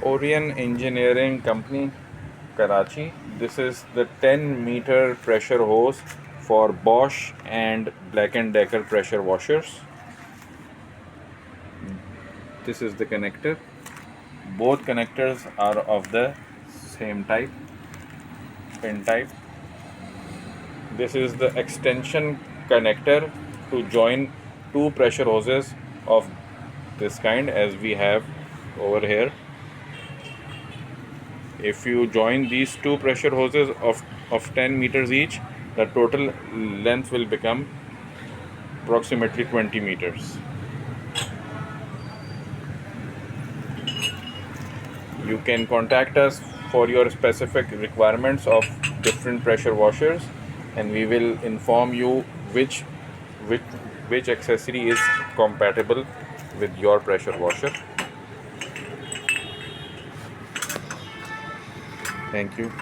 Orion Engineering Company, Karachi. This is the 10-meter pressure hose for Bosch and Black&Decker pressure washers. This is the connector. Both connectors are of the same type, pin type. This is the extension connector to join two pressure hoses of this kind, as we have over here. If you join these two pressure hoses of 10 meters each, the total length will become approximately 20 meters. You can contact us for your specific requirements of different pressure washers, and we will inform you which which accessory is compatible with your pressure washer. Thank you.